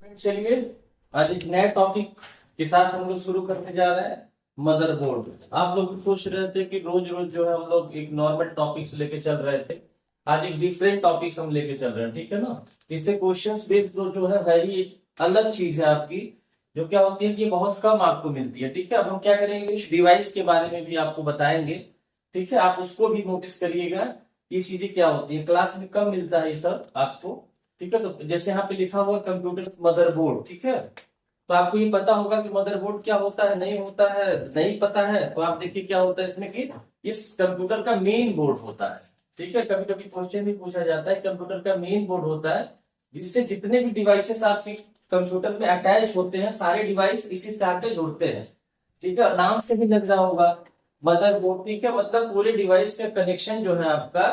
चलिए आज एक नए टॉपिक के साथ हम लोग शुरू करने जा रहे हैं। मदरबोर्ड। आप लोग भी सोच रहे थे कि रोज रोज जो है हम लोग एक नॉर्मल टॉपिक्स लेके चल रहे थे। आज एक डिफरेंट टॉपिक्स हम लेके चल रहे हैं, ठीक है ना। इससे क्वेश्चंस बेस्ड जो है ही एक अलग चीज है आपकी, जो क्या होती है कि बहुत कम आपको मिलती है। ठीक है, अब हम क्या करेंगे, इस डिवाइस के बारे में भी आपको बताएंगे। ठीक है, आप उसको भी नोटिस करिएगा, ये चीजें क्या होती है, क्लास में कम मिलता है ये सब आपको। ठीक है, तो जैसे यहाँ पे लिखा हुआ कंप्यूटर मदरबोर्ड, ठीक है, तो आपको ये पता होगा कि मदरबोर्ड क्या होता है, नहीं होता है, नहीं पता है तो आप देखिए क्या होता है इसमें कि इस कंप्यूटर का मेन बोर्ड होता है। ठीक है, कभी कभी क्वेश्चन भी पूछा जाता है, कंप्यूटर का मेन बोर्ड होता है जिससे जितने भी डिवाइसेस आपके कंप्यूटर में अटैच होते हैं, सारे डिवाइस इसी से आके जुड़ते हैं। ठीक है, नाम से भी लग रहा होगा मदरबोर्ड। ठीक है, मतलब पूरे डिवाइस का कनेक्शन जो है आपका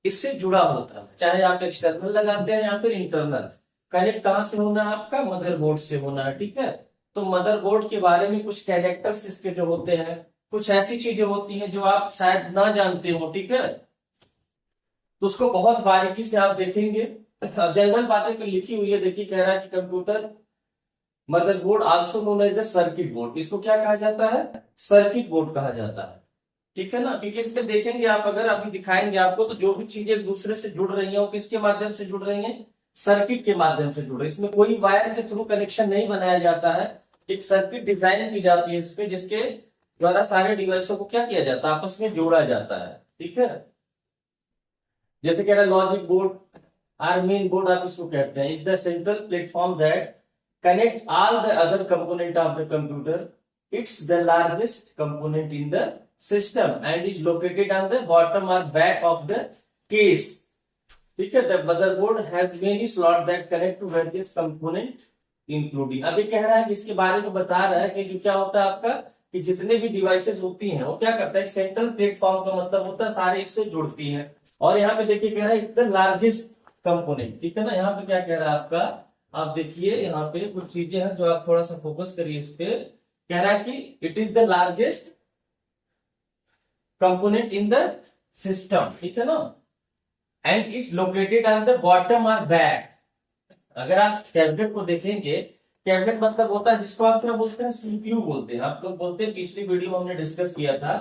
इससे जुड़ा होता है, चाहे आप एक्सटर्नल लगाते हैं या फिर इंटरनल। कनेक्ट कहां से होना है, आपका मदरबोर्ड से होना है। ठीक है, तो मदरबोर्ड के बारे में कुछ कैरेक्टर्स इसके जो होते हैं, कुछ ऐसी चीजें होती हैं जो आप शायद ना जानते हो। ठीक है, तो उसको बहुत बारीकी से आप देखेंगे। जनरल बातें तो लिखी हुई है, देखिए कह रहा है कि computer motherboard also known as a circuit board, इसको क्या कहा जाता है, सर्किट बोर्ड कहा जाता है। ठीक है ना, क्योंकि इसमें देखेंगे आप, अगर अभी दिखाएंगे आपको, तो जो भी चीजें एक दूसरे से जुड़ रही हैं वो किसके माध्यम से जुड़ रही हैं, सर्किट के माध्यम से जुड़ रही है। इसमें कोई वायर के थ्रू कनेक्शन नहीं बनाया जाता है, एक सर्किट डिजाइन की जाती है इस पे, जिसके द्वारा सारे डिवाइसों को क्या किया जाता है, आपस में जोड़ा जाता है। ठीक है, जैसे कह रहा है logic board or main board आप इसको कहते हैं, is the central platform that connect all the other component of the computer. It's the largest component in the system and is located on the bottom or back of the case. ठीक है, the motherboard has many slots that connect to various component including. अब ये कह रहा है कि इसके बारे में बता रहा है कि जो क्या होता है आपका, कि जितने भी डिवाइसेस होती हैं वो क्या करता है, सेंट्रल प्लेटफॉर्म का मतलब होता है सारे इससे जुड़ती हैं। और यहाँ पे देखिए कह रहा है द लार्जेस्ट कंपोनेंट। ठीक है ना, यहाँ पे क्या कह रहा है आपका, आप देखिए यहाँ पे कुछ चीजें हैं जो आप थोड़ा सा फोकस करिए इस पे। कह रहा है कि it is the largest component in the system. ठीक है ना, and is located on the bottom और बैक। अगर आप कैबिनेट को देखेंगे, कैबिनेट मतलब होता है जिसको आप क्या बोलते हैं, सीपीयू बोलते हैं। आप लोग बोलते हैं, पिछली वीडियो में हमने डिस्कस किया था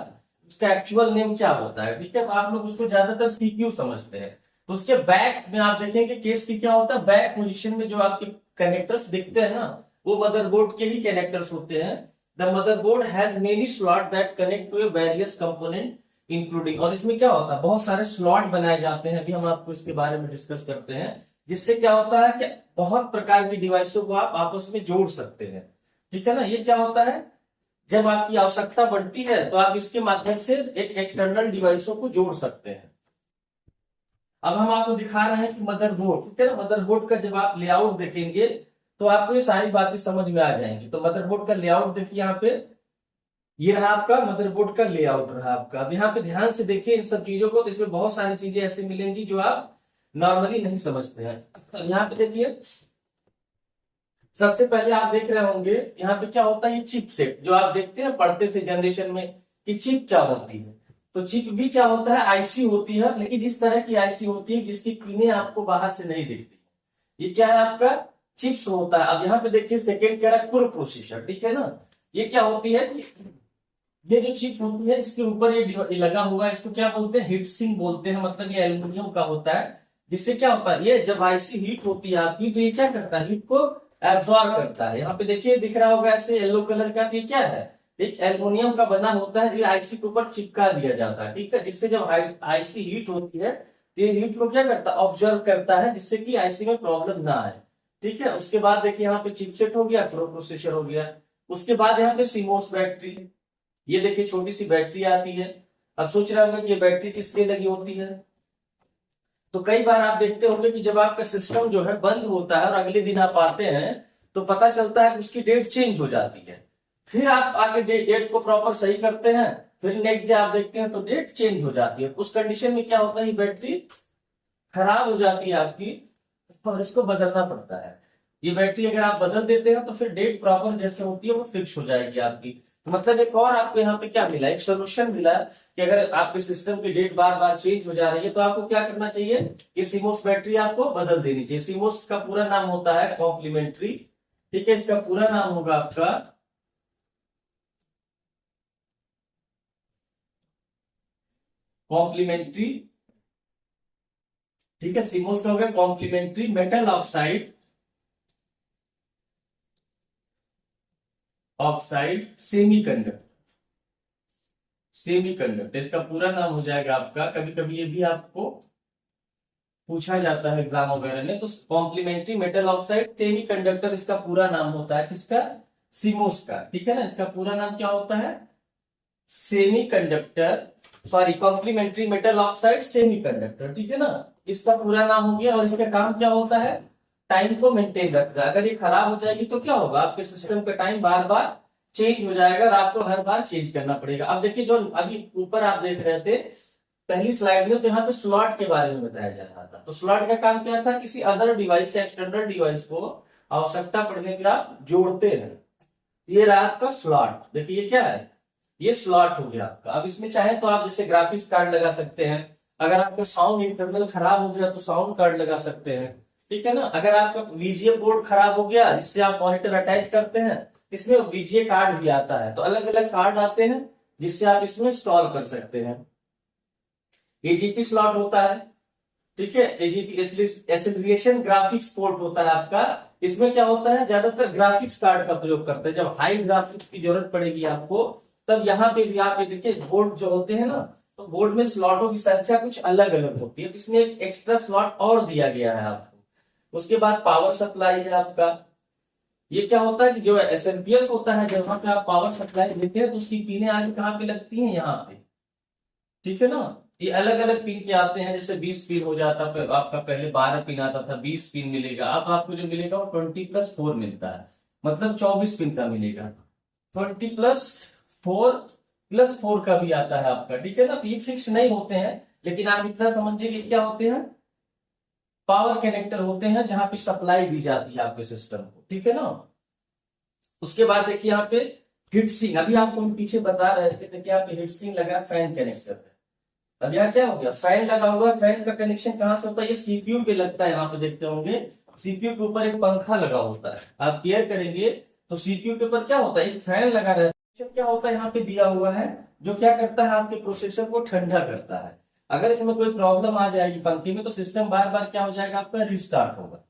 उसका एक्चुअल नेम क्या होता है। ठीक है, तो आप लोग उसको ज्यादातर सीपीयू समझते हैं। तो उसके बैक में आप देखेंगे केस की क्या होता है, बैक पोजीशन में जो आपके कनेक्टर्स दिखते हैं ना, वो मदरबोर्ड के ही कनेक्टर्स होते हैं। The motherboard has many slot that connect to various component including. और इसमें क्या होता है, बहुत सारे स्लॉट बनाए जाते हैं, अभी हम आपको इसके बारे में डिस्कस करते हैं। जिससे क्या होता है कि बहुत प्रकार की डिवाइसों को आप आपस में जोड़ सकते हैं। ठीक है ना, ये क्या होता है, जब आपकी आवश्यकता बढ़ती है तो आप इसके माध्यम से एक एक्सटर्नल डिवाइसों को जोड़ सकते हैं। अब हम आपको दिखा रहे हैं कि मदरबोर्ड, ठीक है ना, मदरबोर्ड का जब आप लेआउट देखेंगे तो आपको ये सारी बातें समझ में आ जाएंगी। तो मदरबोर्ड का लेआउट देखिए यहाँ पे, ये रहा आपका मदरबोर्ड का लेआउट रहा आपका। अब यहाँ पे ध्यान से देखिए इन सब चीजों को, तो इसमें बहुत सारी चीजें ऐसी मिलेंगी जो आप नॉर्मली नहीं समझते हैं। अब यहाँ पे देखिए, सबसे पहले आप देख रहे होंगे यहाँ पे क्या होता है, ये चिप सेट जो आप देखते हैं, पढ़ते थे जनरेशन में कि चिप क्या होती है। तो चिप भी क्या होता है, आईसी होती है, लेकिन जिस तरह की आईसी होती है जिसकी पिनें आपको बाहर से नहीं दिखती। ये क्या है आपका, चिप्स होता है। अब यहाँ पे देखिए सेकेंड क्या है, कोर प्रोसेसर। ठीक है ना, ये क्या होती है, ये जो चिप होती है इसके ऊपर ये लगा हुआ है, इसको क्या बोलते हैं, हीट सिंक बोलते हैं। मतलब ये एल्यूमिनियम का होता है, जिससे क्या होता है, ये जब आईसी हीट होती है आपकी, तो ये क्या करता है, हीट को एब्सॉर्ब करता है। यहाँ पे देखिए दिख रहा होगा ऐसे येलो कलर का, ये क्या है, एक एल्युमिनियम का बना होता है, ये आईसी के ऊपर चिपका दिया जाता है। ठीक है, जिससे जब आईसी हीट होती है तो ये हीट को क्या करता है, ऑब्जर्व करता है, जिससे कि आईसी में प्रॉब्लम ना आए। ठीक है, उसके बाद देखिए यहाँ पे चिपसेट हो गया, प्रोसेसर हो गया। उसके बाद यहाँ पे सीमोस बैटरी, ये देखिए छोटी सी बैटरी आती है। अब सोच रहे होंगे कि ये बैटरी किस लिए लगी होती है। तो कई बार आप देखते होंगे कि जब आपका सिस्टम जो है बंद होता है और अगले दिन आप आते हैं तो पता चलता है कि उसकी डेट चेंज हो जाती है। फिर आप आके डेट को प्रॉपर सही करते हैं, फिर नेक्स्ट डे आप देखते हैं तो डेट चेंज हो जाती है। उस कंडीशन में क्या होता है, बैटरी खराब हो जाती है आपकी और इसको बदलना पड़ता है। ये बैटरी अगर आप बदल देते हैं तो फिर डेट प्रॉपर जैसे होती है वो फिक्स हो जाएगी आपकी। मतलब एक और आपको यहाँ पे क्या मिला, एक सोल्यूशन मिला कि अगर आपके सिस्टम की डेट बार बार चेंज हो जा रही है तो आपको क्या करना चाहिए, ये सीमोस बैटरी आपको बदल देनी चाहिए। सीमोस का पूरा नाम होता है कॉम्प्लीमेंट्री, ठीक है, इसका पूरा नाम होगा आपका कॉम्प्लीमेंट्री, ठीक है, सीमोस का हो गया complementary metal oxide semiconductor. Semiconductor इसका पूरा नाम हो जाएगा आपका, कभी कभी ये भी आपको पूछा जाता है एग्जाम वगैरह में। तो कॉम्प्लीमेंट्री मेटल ऑक्साइड सेमीकंडक्टर इसका पूरा नाम होता है, किसका, सीमोस का, ठीक है ना। इसका पूरा नाम क्या होता है, semiconductor, sorry complementary metal oxide semiconductor, ठीक है ना, इसका पूरा नाम हो गया। और इसका काम क्या होता है, टाइम को मेंटेन रखना। अगर ये खराब हो जाएगी तो क्या होगा, आपके सिस्टम का टाइम बार बार चेंज हो जाएगा और आपको हर बार चेंज करना पड़ेगा। अब देखिए जो अभी ऊपर आप देख रहे थे पहली स्लाइड में, तो यहाँ पे स्लॉट के बारे में बताया जा रहा था। तो स्लॉट का काम क्या था, किसी अदर डिवाइस या एक्सटर्नल डिवाइस को आवश्यकता पड़ने पर आप जोड़ते हैं। ये रहा आपका स्लॉट, देखिए ये क्या है, ये स्लॉट हो गया आपका। अब इसमें चाहे तो आप जैसे ग्राफिक्स कार्ड लगा सकते हैं, अगर आपका साउंड इंटरनल खराब हो गया तो साउंड कार्ड लगा सकते हैं, ठीक है ना। अगर आपका वीजीए बोर्ड खराब हो गया जिससे आप मॉनिटर अटैच करते हैं, इसमें वीजीए कार्ड भी आता है। तो अलग अलग कार्ड आते हैं जिससे आप इसमें इंस्टॉल कर सकते हैं। एजीपी स्लॉट होता है, ठीक है, एजीपी एसिलिएशन ग्राफिक्स पोर्ट होता है आपका। इसमें क्या होता है, ज्यादातर ग्राफिक्स कार्ड का प्रयोग करते हैं। जब हाई ग्राफिक्स की जरूरत पड़ेगी आपको, तब यहाँ पे भी आप ये देखिए बोर्ड जो होते हैं ना, तो बोर्ड में स्लॉटों की संख्या कुछ अलग अलग होती है, तो इसमें एक एक्स्ट्रा स्लॉट और दिया गया है आपको। उसके बाद पावर सप्लाई है आपका। ये क्या होता है कि जो एसएमपीएस होता है, जब वहां पे आप पावर सप्लाई देते हैं तो उसकी पिनें आगे कहाँ पे लगती हैं, यहाँ पे, ठीक है ना। ये अलग अलग पिन के आते हैं, जैसे 20 पिन हो जाता है आपका, पहले 12 पिन आता था, 20 पिन मिलेगा। अब आपको जो मिलेगा वो 20+4 मिलता है, मतलब 24 पिन का मिलेगा। 20+4+4 का भी आता है आपका, ठीक है ना। तो ये फिक्स नहीं होते हैं, लेकिन आप इतना समझिए कि क्या होते हैं, पावर कनेक्टर होते हैं जहां पे सप्लाई दी जाती है आपके सिस्टम को, ठीक है ना। उसके बाद देखिए यहाँ पे हीट सिंक, अभी आपको हम पीछे बता रहे थे, देखिए यहाँ पे हीट सिंक लगा फैन कनेक्टर है। अब यहाँ क्या हो गया, फैन लगा हुआ है, फैन का कनेक्शन कहाँ से होता है, ये सीपीयू पे लगता है। यहाँ पे देखते होंगे सीपीयू के ऊपर एक पंखा लगा होता है, आप केयर करेंगे तो सीपीयू के ऊपर क्या होता है, एक फैन लगा रहता है। क्या होता है, यहाँ पे दिया हुआ है, जो क्या करता है, आपके प्रोसेसर को ठंडा करता है। अगर इसमें कोई प्रॉब्लम आ जाएगी पंखे में, तो सिस्टम बार बार क्या हो जाएगा, आपका रिस्टार्ट होगा,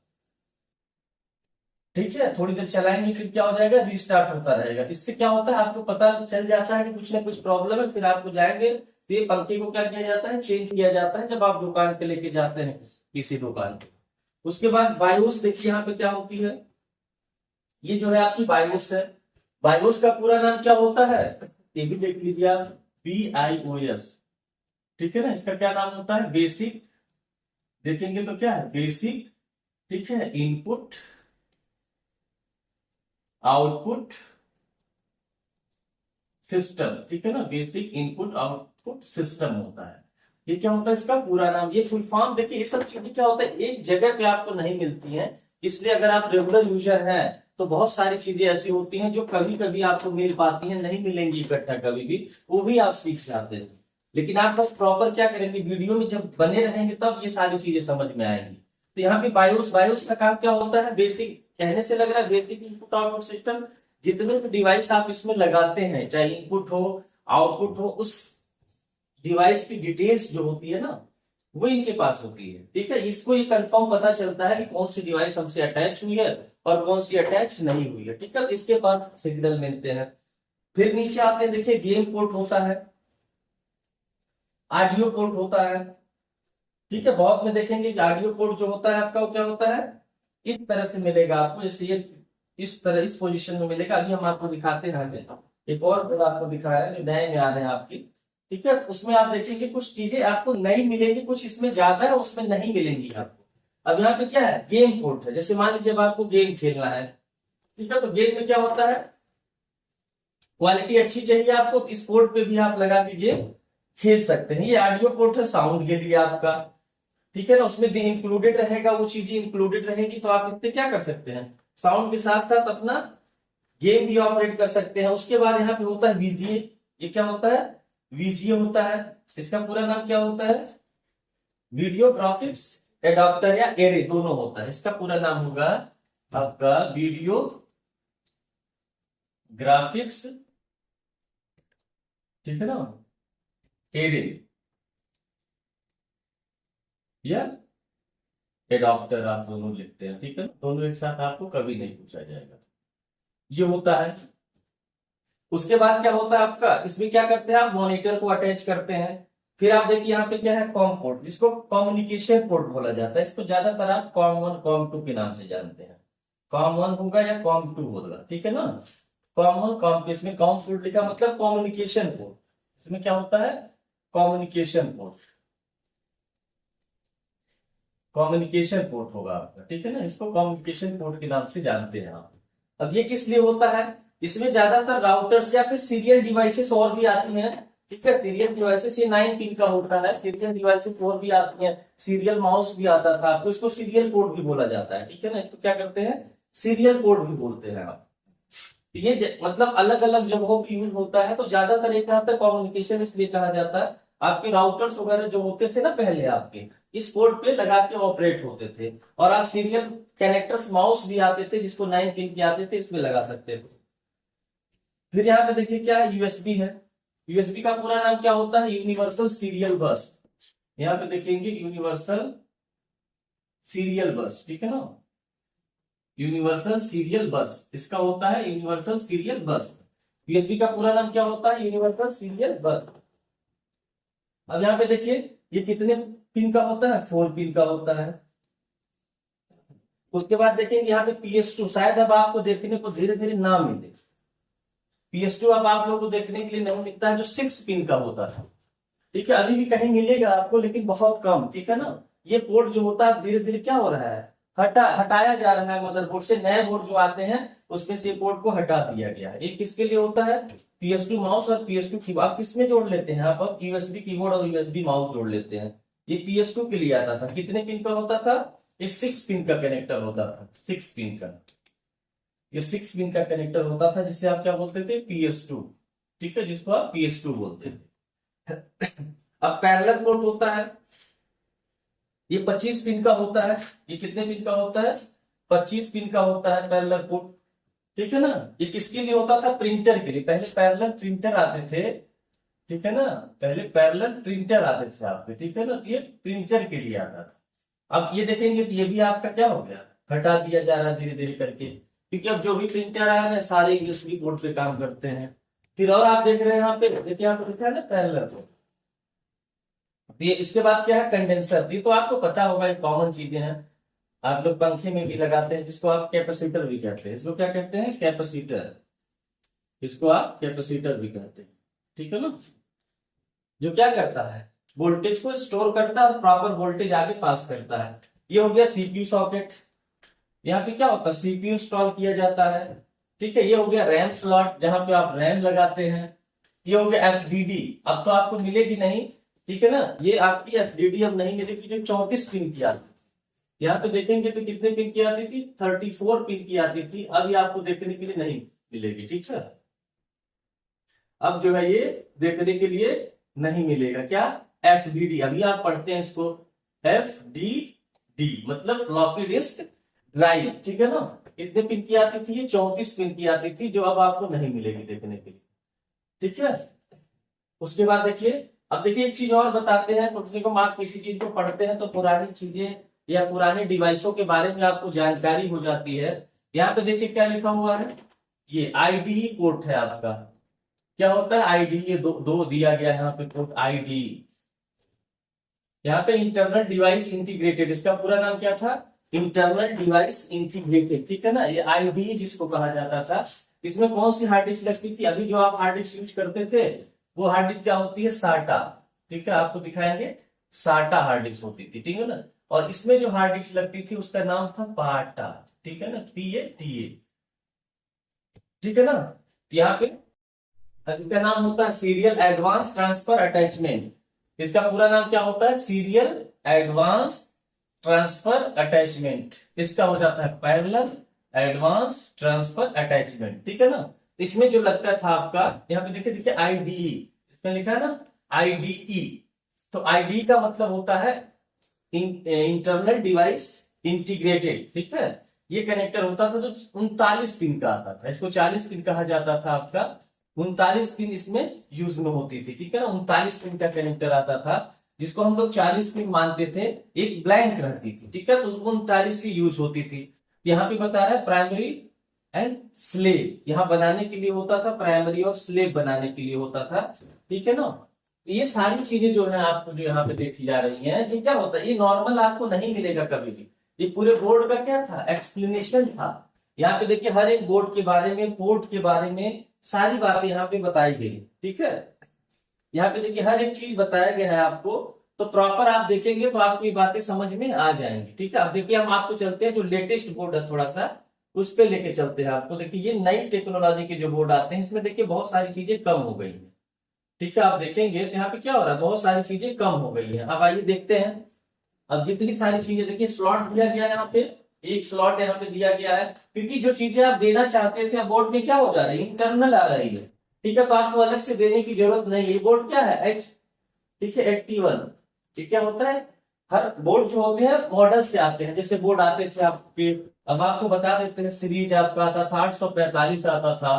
ठीक है। थोड़ी देर चलाएंगे फिर क्या हो जाएगा, रिस्टार्ट होता रहेगा। इससे क्या होता है, आपको पता चल जाता है कि कुछ ना कुछ प्रॉब्लम है, फिर आपको जाएंगे तो ये पंखे को क्या किया जाता है, चेंज किया जाता है जब आप दुकान पे लेके जाते हैं किसी दुकान पे। उसके बाद बायोस देखिए यहाँ पे क्या होती है, ये जो है आपकी बायोस है। बायोस का पूरा नाम क्या होता है, ये भी देख लीजिए आप, BIOS, ठीक है ना। इसका क्या नाम होता है, बेसिक, देखेंगे तो क्या है, बेसिक, ठीक है, इनपुट आउटपुट सिस्टम, ठीक है ना, बेसिक इनपुट आउटपुट सिस्टम होता है। ये क्या होता है, इसका पूरा नाम, ये फुल फॉर्म। देखिए ये सब चीजें क्या होता है, एक जगह पे आपको नहीं मिलती हैं, इसलिए अगर आप रेगुलर यूजर हैं तो बहुत सारी चीजें ऐसी होती हैं जो कभी कभी आपको मिल पाती हैं, नहीं मिलेंगी इकट्ठा कभी भी, वो भी आप सीख जाते हैं। लेकिन आप बस प्रॉपर क्या करेंगे, वीडियो में जब बने रहेंगे तब ये सारी चीजें समझ में आएंगी। तो यहाँ पे बायोस, बायोस का काम क्या होता है, बेसिक, कहने से लग रहा है बेसिक इनपुट आउटपुट सिस्टम। जितने भी डिवाइस आप इसमें लगाते हैं, चाहे इनपुट हो आउटपुट हो, उस डिवाइस की डिटेल्स जो होती है ना, वो इनके पास होती है, ठीक है। इसको ये कंफर्म पता चलता है कि कौन सी डिवाइस हमसे अटैच हुई है और कौन सी अटैच नहीं हुई है, ठीक है। इसके पास सिग्नल मिलते हैं। फिर नीचे आते हैं, देखिए गेम पोर्ट होता है, ऑडियो पोर्ट होता है, ठीक है। बहुत में देखेंगे कि ऑडियो पोर्ट जो होता है आपका, वो क्या होता है, इस तरह से मिलेगा आपको, जैसे ये इस तरह इस पोजीशन में मिलेगा। अभी हम आपको दिखाते हैं, एक और बोर्ड आपको दिखाया है जो नए में आ रहे हैं आपकी, ठीक है। उसमें आप देखेंगे कुछ चीजें आपको नहीं मिलेंगी, कुछ इसमें ज्यादा है, उसमें नहीं मिलेंगी आपको। अब यहाँ पे क्या है, गेम पोर्ट है। जैसे मान लीजिए आपको गेम खेलना है, ठीक है, तो गेम में क्या होता है, क्वालिटी अच्छी चाहिए आपको, इस पोर्ट पे भी आप लगा के गेम खेल सकते हैं। ये ऑडियो पोर्ट है साउंड के लिए आपका, ठीक है ना। उसमें इंक्लूडेड रहेगा, वो चीजें इंक्लूडेड रहेगी, तो आप इससे क्या कर सकते हैं, साउंड के साथ साथ अपना गेम भी ऑपरेट कर सकते हैं। उसके बाद यहाँ पे होता है वीजीए। ये क्या होता है? वीजीए होता है। इसका पूरा नाम क्या होता है? वीडियो ग्राफिक्स एडाप्टर या एरे दोनों होता है। इसका पूरा नाम होगा आपका वीडियो ग्राफिक्स, ठीक है ना, एरे या एडाप्टर, आप दोनों लिखते हैं, ठीक है। दोनों एक साथ आपको कभी नहीं पूछा जाएगा। ये होता है। उसके बाद क्या होता है आपका, इसमें क्या करते हैं आप, मॉनिटर को अटैच करते हैं। फिर आप देखिए यहाँ पे क्या है, कॉम पोर्ट, जिसको कम्युनिकेशन पोर्ट बोला जाता है। इसको ज्यादातर आप कॉम 1 कॉम 2 के नाम से जानते हैं। कॉम 1 होगा या कॉम 2 होगा, ठीक है ना। कॉम 1 कॉम 2, इसमें कॉम पोर्ट लिखा मतलब कम्युनिकेशन पोर्ट। इसमें क्या होता है, कम्युनिकेशन पोर्ट, कम्युनिकेशन पोर्ट होगा आपका, ठीक है ना। इसको कम्युनिकेशन पोर्ट के नाम से जानते हैं आप। अब ये किस लिए होता है, इसमें ज्यादातर राउटर्स या फिर सीरियल डिवाइसेस और भी आती हैं, ठीक है। सीरियल डिवाइसेस ये 9 पिन का होता है। सीरियल डिवाइसेस और भी आती हैं, सीरियल माउस भी आता था आपको, इसको सीरियल पोर्ट भी बोला जाता है, ठीक है ना। इसको क्या करते हैं, सीरियल पोर्ट भी बोलते हैं आप। ये मतलब अलग अलग जगहों पर यूज होता है। तो ज्यादातर एक यहाँ तक कम्युनिकेशन इसलिए कहा जाता है, आपके राउटर्स वगैरह जो होते थे ना पहले, आपके इस पोर्ट पे लगा के ऑपरेट होते थे। और आप सीरियल कनेक्टर्स माउस भी आते थे, जिसको 9 पिन के आते थे, इसमें लगा सकते थे। फिर यहाँ पे देखिए क्या है, यूएसबी है। यूएसबी का पूरा नाम क्या होता है, यूनिवर्सल सीरियल बस। यहाँ पे देखेंगे यूनिवर्सल सीरियल बस, ठीक है ना, यूनिवर्सल सीरियल बस इसका होता है, यूनिवर्सल सीरियल बस। यूएसबी का पूरा नाम क्या होता है, यूनिवर्सल सीरियल बस। अब यहाँ पे देखिए ये कितने पिन का होता है, 4 पिन का होता है। उसके बाद देखेंगे यहाँ पे PS2, शायद अब आपको देखने को धीरे धीरे ना मिले। PS2 अब आप लोगों को देखने के लिए नहीं मिलता है, जो 6 पिन का होता था, ठीक है। अभी भी कहीं मिलेगा आपको, लेकिन बहुत कम, ठीक है ना। ये पोर्ट जो होता है धीरे धीरे क्या हो रहा है, हटाया जा रहा है मदरबोर्ड से। नए बोर्ड जो आते हैं उसमें से पोर्ट को हटा दिया गया है। ये किसके लिए होता है, PS2 माउस और PS2 कीबोर्ड। आप किसमें जोड़ लेते हैं आप, अब यूएसबी कीबोर्ड और यूएसबी माउस जोड़ लेते हैं। ये PS2 के लिए आता था। कितने पिन का होता था, ये 6 पिन का कनेक्टर होता था, 6 पिन का। ये 6 पिन का कनेक्टर होता था, जिसे आप क्या बोलते थे, PS2, ठीक है, जिसको आप PS2 बोलते थे। अब पैरेलल पोर्ट होता है, ये 25 पिन का होता है। ये कितने पिन का होता है, 25 पिन का होता है पैरेलल पोर्ट, ठीक है ना। ये किसके लिए होता था, प्रिंटर के लिए। पहले पैरेलल प्रिंटर आते थे, ठीक है ना, पहले पैरेलल प्रिंटर आते थे आपके, ठीक है ना। ये प्रिंटर के लिए आता था। अब ये देखेंगे तो ये भी आपका क्या हो गया, हटा दिया जा रहा है धीरे धीरे करके, क्योंकि अब जो भी प्रिंटर आया है सारे यूएसबी पोर्ट पे काम करते हैं। फिर और आप देख रहे हैं यहाँ पे, देखिए यहाँ पे लिखा है ना पैरेलल पोर्ट। ये इसके बाद क्या है, कंडेंसर। ये तो आपको पता होगा, ये कॉमन चीजें हैं, आप लोग पंखे में भी लगाते हैं, जिसको आप कैपेसिटर भी कहते हैं। इसको क्या कहते हैं, कैपेसिटर, इसको आप कैपेसिटर भी कहते हैं, ठीक है ना। जो क्या करता है, वोल्टेज को स्टोर करता है और प्रॉपर वोल्टेज आगे पास करता है। ये हो गया सीपीयू सॉकेट। यहाँ पे क्या होता है, सीपीयू इंस्टॉल किया जाता है, ठीक है। ये हो गया रैम स्लॉट, जहां पे आप रैम लगाते हैं। ये हो गया एफडीडी, अब तो आपको मिलेगी नहीं, ठीक है ना। ये आपकी एफडीडी अब नहीं मिलेगी, जो 34 पिन की आती थी। यहाँ पे देखेंगे तो कितने पिन की आती थी, 34 पिन की आती थी। अब ये आपको देखने के लिए नहीं मिलेगी, ठीक है। अब जो है ये देखने के लिए नहीं मिलेगा, क्या, एफडीडी। अभी आप पढ़ते हैं इसको, एफडीडी मतलब फ्लॉपी डिस्क ड्राइव, ठीक है ना। कितने पिन की आती थी, ये 34 पिन की आती थी, जो अब आपको नहीं मिलेगी देखने के लिए, ठीक है। उसके बाद देखिए, अब देखिए एक चीज और बताते हैं। तो आप किसी चीज को पढ़ते हैं तो पुरानी चीजें या पुराने डिवाइसों के बारे में आपको जानकारी हो जाती है। यहाँ पे देखिए क्या लिखा हुआ है, ये आईडी पोर्ट है आपका। क्या होता है आईडी, ये दो दिया गया है यहाँ पे पोर्ट आईडी। यहाँ पे इंटरनल डिवाइस इंटीग्रेटेड, इसका पूरा नाम क्या था, इंटरनल डिवाइस इंटीग्रेटेड, ठीक है ना। ये आईडी जिसको कहा जाता था। इसमें कौन सी हार्ड डिस्क लगती थी, अभी जो आप हार्ड डिस्क यूज करते थे वो हार्ड डिस्क क्या होती है, साटा, ठीक है, आपको दिखाएंगे। साटा हार्ड डिस्क होती थी, ठीक है ना। और इसमें जो हार्ड डिस्क लगती थी उसका नाम था पाटा, ठीक है ना, PATA, ठीक है ना। यहाँ पे इसका नाम होता है सीरियल एडवांस ट्रांसफर अटैचमेंट। इसका पूरा नाम क्या होता है, सीरियल एडवांस ट्रांसफर अटैचमेंट। इसका हो जाता है पैरेलल एडवांस ट्रांसफर अटैचमेंट, ठीक है ना। तो इसमें जो लगता था आपका, यहाँ पे देखिए देखिए आईडीई, इसमें लिखा है ना आईडीई। तो आईडीई का मतलब होता है इंटरनल डिवाइस इंटीग्रेटेड, ठीक है। ये कनेक्टर होता था जो 39 पिन का आता था, इसको 40 पिन कहा जाता था आपका। 39 पिन इसमें यूज में होती थी, ठीक है ना। 39 पिन का कनेक्टर आता था जिसको हम लोग 40 पिन मानते थे, एक ब्लैंक रहती थी, ठीक है। तो उसको 39 की यूज होती थी। यहाँ पे बता रहा है प्राइमरी एंड स्लेव, यहाँ बनाने के लिए होता था, प्राइमरी और स्लेव बनाने के लिए होता था, ठीक है ना। ये सारी चीजें जो है आपको जो यहाँ पे देखी जा रही हैं, ये क्या होता है, ये नॉर्मल आपको नहीं मिलेगा कभी भी। ये पूरे बोर्ड का क्या था, एक्सप्लेनेशन था। यहाँ पे देखिए हर एक बोर्ड के बारे में, पोर्ट के बारे में सारी बातें यहाँ पे बताई गई, ठीक है। यहाँ पे देखिए हर एक चीज बताया गया है आपको, तो प्रॉपर आप देखेंगे तो आपको ये बातें समझ में आ जाएंगी, ठीक है। अब देखिए हम आपको चलते हैं जो लेटेस्ट बोर्ड है थोड़ा सा उस पे लेके चलते हैं आपको। देखिए ये नई टेक्नोलॉजी के जो बोर्ड आते हैं इसमें देखिए बहुत सारी चीजें कम हो गई है, ठीक है। आप देखेंगे तो यहाँ पे क्या हो रहा है, बहुत सारी चीजें कम हो गई है। अब आइए देखते हैं। अब जितनी सारी चीजें देखिए स्लॉट दिया गया है, यहाँ पे एक स्लॉट यहाँ पे दिया गया है, क्योंकि जो चीजें आप देना चाहते थे बोर्ड में क्या हो जा रही है, इंटरनल आ रही है, ठीक है। तो आपको अलग से देने की जरूरत नहीं है। बोर्ड क्या है एच, ठीक है 81, ठीक क्या होता है। हर बोर्ड जो होते हैं मॉडल से आते हैं, जैसे बोर्ड आते थे आपके, अब आपको बता देते हैं सीरीज आपका आता था 845 आता था,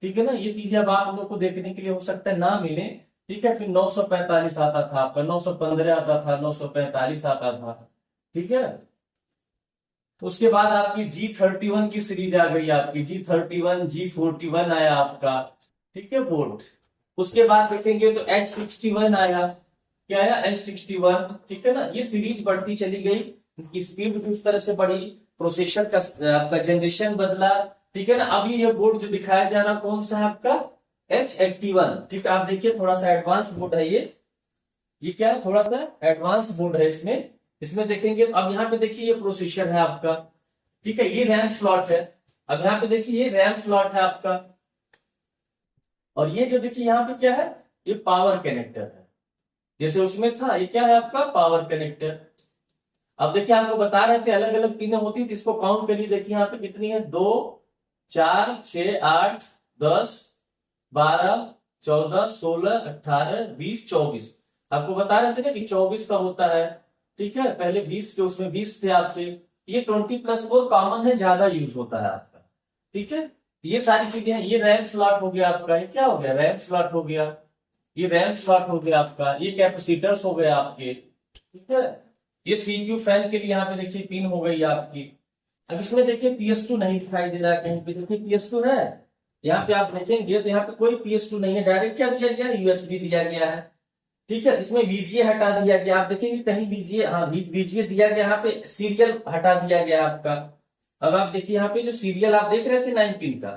ठीक है ना। ये चीजें अब आप लोगों को देखने के लिए हो सकता है ना मिले, ठीक है। फिर 945 आता था आपका, 915 आता था, 945 आता था, ठीक है। उसके बाद आपकी G31 की सीरीज आ गई, आपकी G31, G41 आया आपका, ठीक है बोर्ड। उसके बाद देखेंगे तो H61 आया, क्या आया H61, ठीक है ना। ये सीरीज बढ़ती चली गई, इनकी स्पीड भी उस तरह से बढ़ी, प्रोसेसर का आपका जनरेशन बदला, ठीक है ना। अभी ये बोर्ड जो दिखाया जा रहा कौन सा है आपका H81, ठीक है। आप देखिए थोड़ा सा एडवांस बोर्ड है ये क्या है, थोड़ा सा एडवांस बोर्ड है। इसमें इसमें देखेंगे अब यहाँ पे देखिए ये प्रोसेसर है आपका, ठीक है। ये रैम स्लॉट है। अब यहाँ पे देखिए ये रैम स्लॉट है आपका, और ये जो देखिए यहाँ पे क्या है, ये पावर कनेक्टर है, जैसे उसमें था ये क्या है आपका पावर कनेक्टर। अब देखिए आपको बता रहे थे अलग अलग पिनें होती थी, इसको काउंट करिए, देखिए यहाँ पे कितनी है, 2 4 6 8 10 12 14 16 18 20 24। आपको बता रहे थे ना कि 24 का होता है, ठीक है। पहले 20 के उसमें 20 थे आपके, ये 20+4 कॉमन है, ज्यादा यूज होता है आपका, ठीक है। ये सारी चीजें हैं। ये रैम स्लॉट हो गया आपका, ये क्या हो गया रैम स्लॉट हो गया, ये रैम स्लॉट हो गया आपका, ये कैपेसिटर्स हो गए आपके, ठीक है। ये सीपीयू फैन के लिए यहाँ पे देखिए पिन हो गई आपकी। अब इसमें देखिए PS2 नहीं दिखाई दे रहा है कहीं पे, देखिए PS2 है यहाँ पे, आप देखेंगे तो यहाँ पे कोई PS2 नहीं है, डायरेक्ट क्या दिया गया है, USB दिया गया है, ठीक है। इसमें VGA हटा दिया गया, आप देखेंगे कहीं VGA, हाँ VGA दिया गया, यहाँ पे सीरियल हटा दिया गया आपका। अब आप देखिए यहाँ पे जो सीरियल आप देख रहे थे 9 पिन का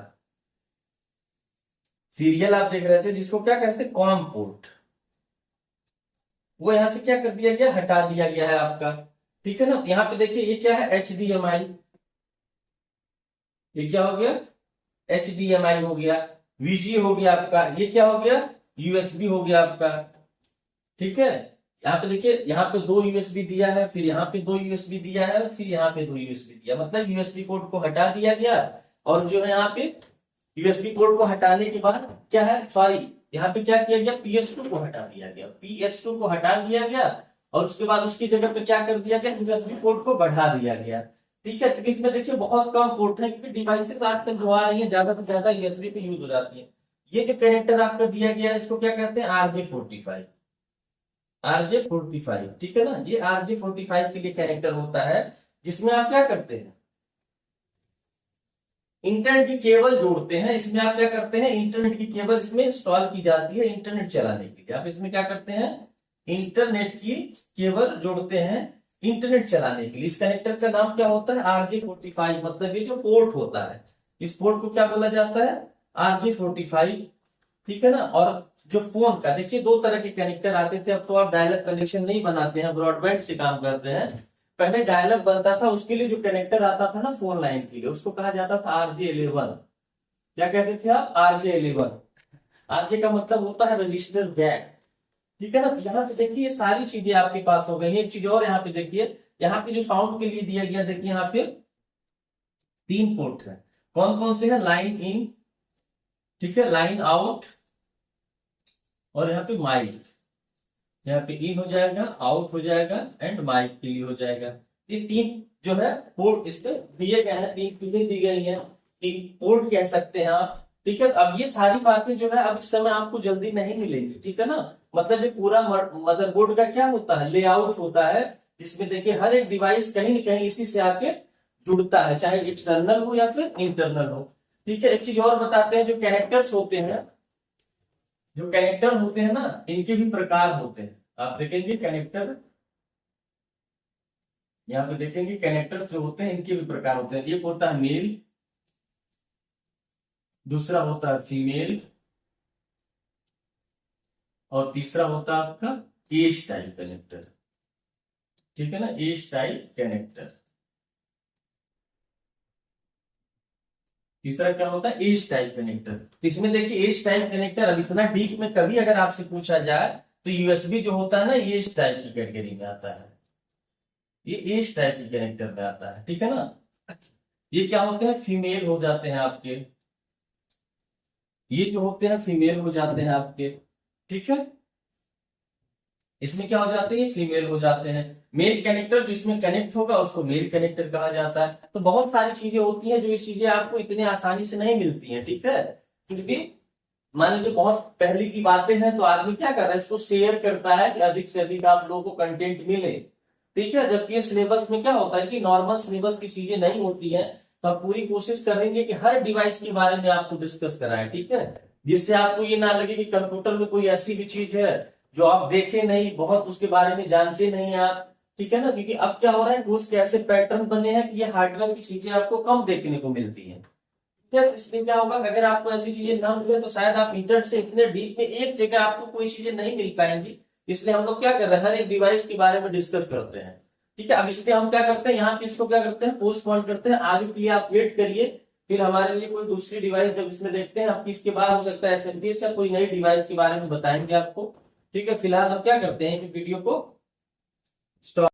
सीरियल आप देख रहे थे, जिसको क्या कहते हैं कॉम पोर्ट, वो यहां से क्या कर दिया गया, हटा दिया गया है आपका, ठीक है ना। यहाँ पे देखिए ये क्या है HDMI, ये क्या हो गया HDMI हो गया, VGA हो गया आपका, ये क्या हो गया USB हो गया आपका, ठीक है। यहाँ पे देखिए यहाँ पे 2 USB दिया है, फिर यहाँ पे 2 USB दिया है, फिर यहाँ पे 2 USB दिया, मतलब USB पोर्ट को हटा दिया गया। और जो है यहाँ पे USB पोर्ट को हटाने के बाद क्या है, सॉरी यहाँ पे क्या किया गया, PS2 को हटा दिया गया, PS2 को हटा दिया गया, और उसके बाद उसकी जगह पे क्या कर दिया गया, USB पोर्ट को बढ़ा दिया गया, ठीक है। क्योंकि इसमें देखिए बहुत कम पोर्ट है, क्योंकि डिवाइसेस आजकल जो आ रही है ज्यादा से ज्यादा USB पे यूज हो जाती है। ये जो कनेक्टर आपका दिया गया है इसको क्या कहते हैं RJ45, RJ45, ठीक है ना। ये RJ45 के लिए कैरेक्टर होता है, जिसमें आप क्या करते हैं इंटरनेट की केबल जोड़ते हैं। इसमें आप क्या करते हैं, इंटरनेट की केबल इसमें इंस्टॉल की जाती है इंटरनेट चलाने के लिए। आप इसमें क्या करते हैं, इंटरनेट की केबल जोड़ते हैं इंटरनेट चलाने के लिए। इस कनेक्टर का नाम क्या होता है RJ45, मतलब ये जो पोर्ट होता है इस पोर्ट को क्या बोला जाता है RJ45, ठीक है ना। और जो फोन का देखिए 2 तरह के कनेक्टर आते थे, अब तो आप डायलर कनेक्शन नहीं बनाते हैं, ब्रॉडबैंड से काम करते हैं। पहले डायलर बनता था, उसके लिए जो कनेक्टर आता था ना फोन लाइन के लिए, उसको कहा जाता था RJ11। क्या कहते थे आप RJ11। RJ का मतलब होता है रजिस्टर बैंक, ठीक है ना। तो यहाँ पे देखिए ये सारी चीजें आपके पास हो गई। एक चीज और यहाँ पे देखिए, यहाँ पे जो साउंड के लिए दिया गया, देखिए यहाँ पे 3 पोर्ट है। कौन कौन से हैं? लाइन इन, ठीक है, लाइन आउट, और यहाँ पे माइक। यहाँ पे इन हो जाएगा, आउट हो जाएगा, एंड माइक के लिए हो जाएगा। ये 3 जो है पोर्ट इसमें दिए गए हैं, 3 पिनें दी गई हैं, 3 पोर्ट कह सकते हैं आप, ठीक है। अब ये सारी बातें जो है अब इस समय आपको जल्दी नहीं मिलेंगी, ठीक है ना। मतलब ये पूरा मदरबोर्ड का क्या होता है, लेआउट होता है, जिसमें देखिए हर एक डिवाइस कहीं न कहीं इसी से आके जुड़ता है, चाहे एक्सटर्नल हो या फिर इंटरनल हो, ठीक है। एक चीज और बताते हैं, जो कैरेक्टर्स होते हैं, जो कैरेक्टर होते हैं ना, इनके भी प्रकार होते हैं। आप देखेंगे कैरेक्टर, यहाँ पे देखेंगे कैरेक्टर्स जो होते हैं इनके भी प्रकार होते हैं। एक होता है मेल, दूसरा होता है फीमेल, और तीसरा होता है आपका ए स्टाइल कनेक्टर, ठीक है ना, ए स्टाइल कनेक्टर। तीसरा क्या होता है? ए स्टाइल कनेक्टर। तो इसमें देखिए ए स्टाइल कनेक्टर, अब इतना डीप में कभी अगर आपसे पूछा जाए तो यूएसबी जो होता है ना, ये इस टाइप की कैटेगरी में आता है, ये इस टाइप की कनेक्टर में आता है, ठीक है ना। ये क्या होते हैं? फीमेल हो जाते हैं आपके, ये जो होते हैं फीमेल हो जाते हैं आपके, ठीक है। इसमें क्या हो जाते हैं? फीमेल हो जाते हैं। मेल कनेक्टर जो इसमें कनेक्ट होगा उसको मेल कनेक्टर कहा जाता है। तो बहुत सारी चीजें होती हैं जो ये चीजें आपको इतनी आसानी से नहीं मिलती हैं, ठीक है। क्योंकि मान लीजिए बहुत पहले की बातें हैं तो आदमी क्या कर रहा है, इसको शेयर करता है कि अधिक से अधिक आप लोगों को कंटेंट मिले, ठीक है। जबकि सिलेबस में क्या होता है कि नॉर्मल सिलेबस की चीजें नहीं होती है, तो आप पूरी कोशिश करेंगे कि हर डिवाइस के बारे में आपको डिस्कस कराएं, ठीक है। जिससे आपको ये ना लगे कि कंप्यूटर में कोई ऐसी भी चीज है जो आप देखे नहीं, बहुत उसके बारे में जानते नहीं आप, ठीक है ना। क्योंकि अब क्या हो रहा है, उसके ऐसे पैटर्न बने हैं कि ये हार्डवेयर की चीजें आपको कम देखने को मिलती है, इसमें क्या होगा, अगर आपको ऐसी चीजें ना मिले तो शायद आप इंटरनेट से इतने डीप में एक जगह आपको कोई चीजें नहीं मिल पाएंगी। इसलिए हम लोग क्या कर रहे हैं, हर एक डिवाइस के बारे में डिस्कस करते हैं, ठीक है। अब इसलिए हम क्या करते हैं, यहाँ पे इसको क्या करते हैं, पोस्टपोन करते हैं, आगे के लिए आप वेट करिए, फिर हमारे लिए कोई दूसरी डिवाइस जब इसमें देखते हैं, आपकी इसके बाद हो सकता है एसएमपीएस या कोई नई डिवाइस के बारे में बताएंगे आपको, ठीक है। फिलहाल हम क्या करते हैं कि वीडियो को स्टॉप